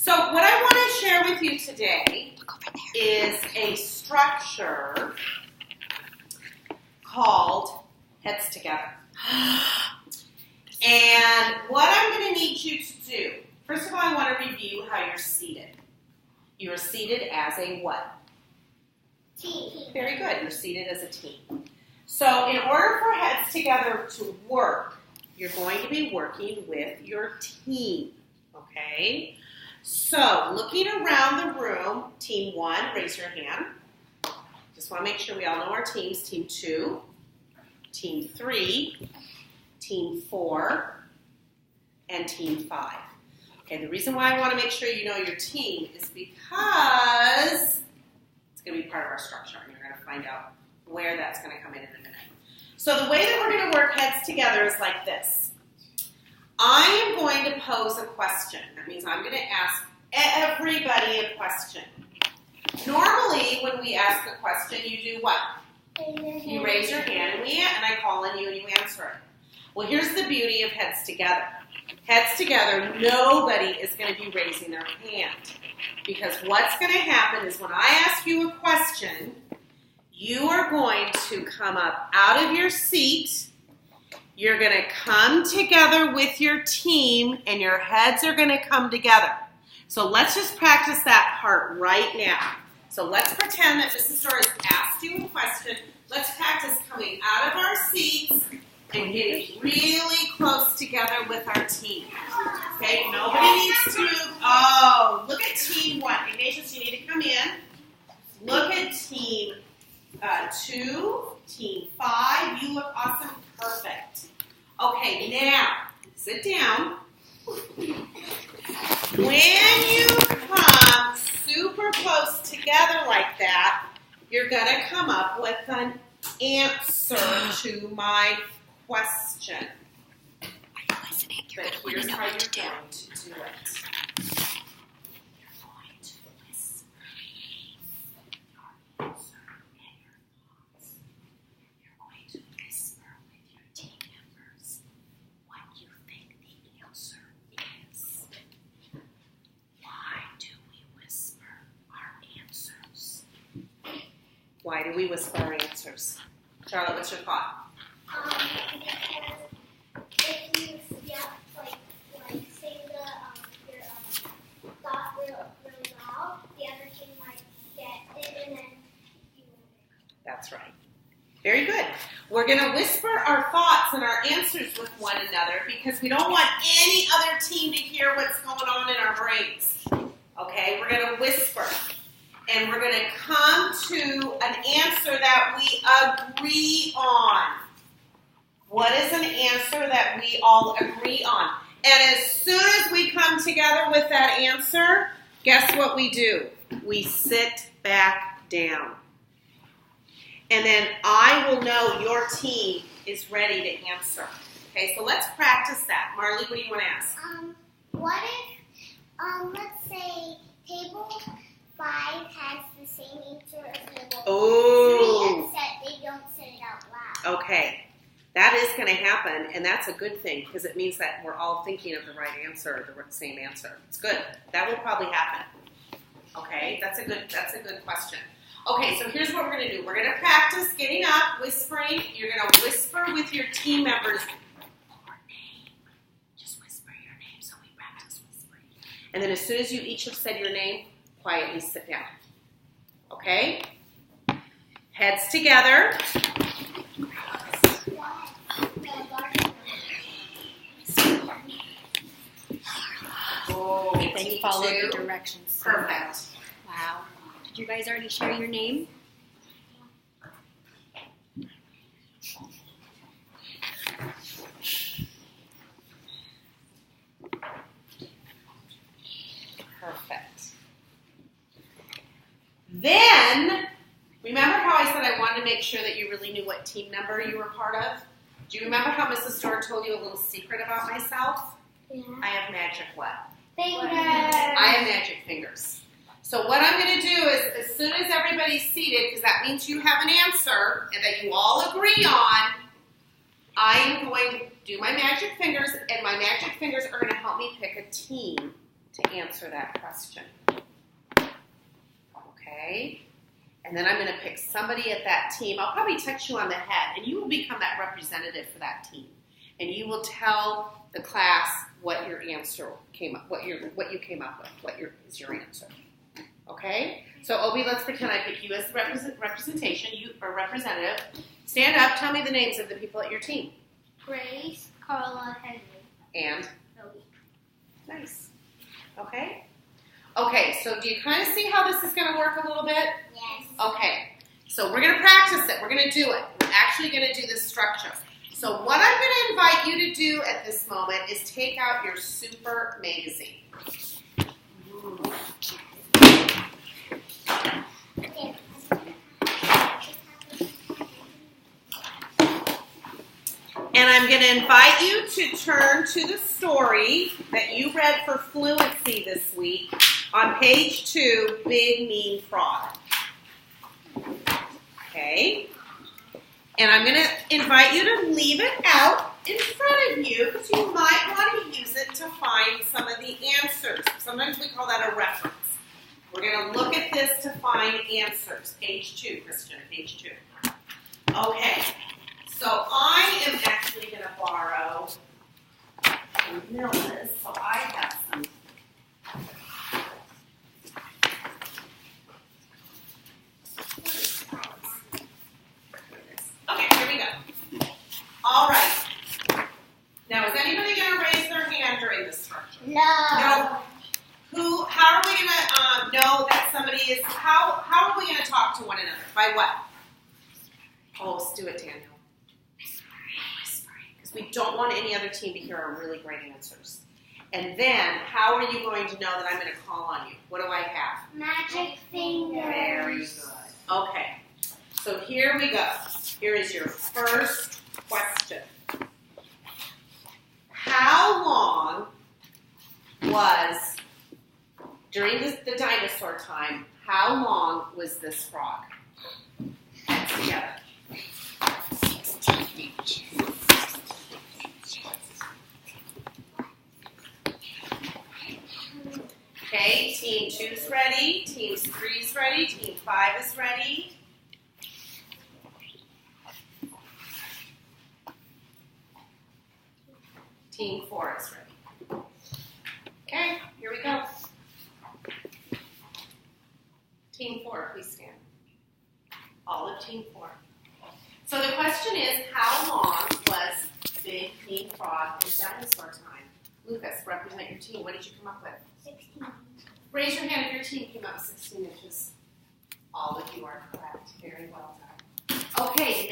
So what I want to share with you today is a structure called Heads Together. And what I'm going to need you to do, first of all, I want to review how you're seated. You are seated as a what? Team. Very good. You're seated as a team. So in order for Heads Together to work, you're going to be working with your team, okay? So looking around the room, team 1, raise your hand. Just want to make sure we all know our teams. Team 2, team 3, team 4, and team 5. Okay, the reason why I want to make sure you know your team is because it's going to be part of our structure, and you're going to find out where that's going to come in a minute. So the way that we're going to work Heads Together is like this. I am going to pose a question. That means I'm going to ask everybody a question. Normally, when we ask a question, you do what? You raise your hand, and I call on you, and you answer it. Well, here's the beauty of Heads Together. Heads Together, nobody is going to be raising their hand. Because what's going to happen is when I ask you a question, you are going to come up out of your seat. You're going to come together with your team, and your heads are going to come together. So let's just practice that part right now. So let's pretend that Mrs. Doris asked you a question. Let's practice coming out of our seats and getting really close together with our team. Okay, nobody needs to move. Oh, look at team 1. Ignatius, you need to come in. Look at team 2, team 5. You look awesome. Perfect. Okay, now, sit down. When you come super close together like that, you're going to come up with an answer to my question. Are you listening? You're but going to here's know how what to you're do. going to do it. You're going to whisper your answer and your thoughts. You're going to whisper with your team members what you think the answer is. Why do we whisper our answers? Why do we whisper our answers? Charlotte, what's your thought? Because if you like say your thought really loud, the other team might get it, and then you won't. That's right. Very good. We're going to whisper our thoughts and our answers with one another because we don't want any other team to hear what's going on in our brains. Okay? We're going to whisper. And we're going to come to an answer that we agree on. What is an answer that we all agree on? And as soon as we come together with that answer, guess what we do? We sit back down. And then I will know your team is ready to answer. Okay, so let's practice that. Marley, what do you want to ask? What if, let's say, table 5 has the same answer as table 3, except they don't say it out loud. Okay. That is going to happen, and that's a good thing because it means that we're all thinking of the right answer, the same answer. It's good. That will probably happen. Okay, that's a good question. Okay, so here's what we're going to do. We're going to practice getting up, whispering. You're going to whisper with your team members your name. Just whisper your name so we practice whispering. And then as soon as you each have said your name, quietly sit down. Okay? Heads together. They follow the directions. Perfect. Wow. Did you guys already share your name? Perfect. Then, remember how I said I wanted to make sure that you really knew what team number you were part of? Do you remember how Mrs. Storr told you a little secret about myself? Yeah. I have magic what? Fingers. I have magic fingers. So what I'm going to do is, as soon as everybody's seated, because that means you have an answer and that you all agree on, I am going to do my magic fingers, and my magic fingers are going to help me pick a team to answer that question. Okay? And then I'm going to pick somebody at that team. I'll probably touch you on the head, and you will become that representative for that team. And you will tell the class what your answer came up, what you came up with, is your answer. Okay? So Obi, let's pretend I pick you as the representation. You are representative. Stand up. Tell me the names of the people at your team. Grace, Carla, Henry. And? Toby. Nice. Okay? Okay, so do you kind of see how this is going to work a little bit? Yes. Okay, so we're going to practice it. We're going to do it. We're actually going to do this structure. So what I'm going to invite you to do at this moment is take out your super magazine. And I'm going to invite you to turn to the story that you read for fluency this week on page 2, Big Mean Frog. Okay? And I'm going to invite you to leave it out in front of you because you might want to use it to find some of the answers. Sometimes we call that a reference. We're going to look at this to find answers. Page 2, Christian, page 2. Okay. So I am actually going to borrow some Milla's, so I have some. Okay, here we go. All right. Now, is anybody going to raise their hand during this structure? No. No. How are we going to know that somebody is, how are we going to talk to one another? By what? Oh, let's do it, Daniel. Whispering. Because we don't want any other team to hear our really great answers. And then, how are you going to know that I'm going to call on you? What do I have? Magic fingers. Very good. Okay. So here we go. Here is your first question. How long was, during the dinosaur time, how long was this frog? Hands together. 16 inches. Okay, team 2's ready, team 3's ready, team 5 is ready. Team 4 is ready. Okay, here we go. Team 4, please stand. All of team 4. So the question is, how long was Big Mean Frog in dinosaur time? Lucas, represent your team. What did you come up with? 16. Raise your hand if your team came up with 16 inches. All of you are correct. Very well done. Okay,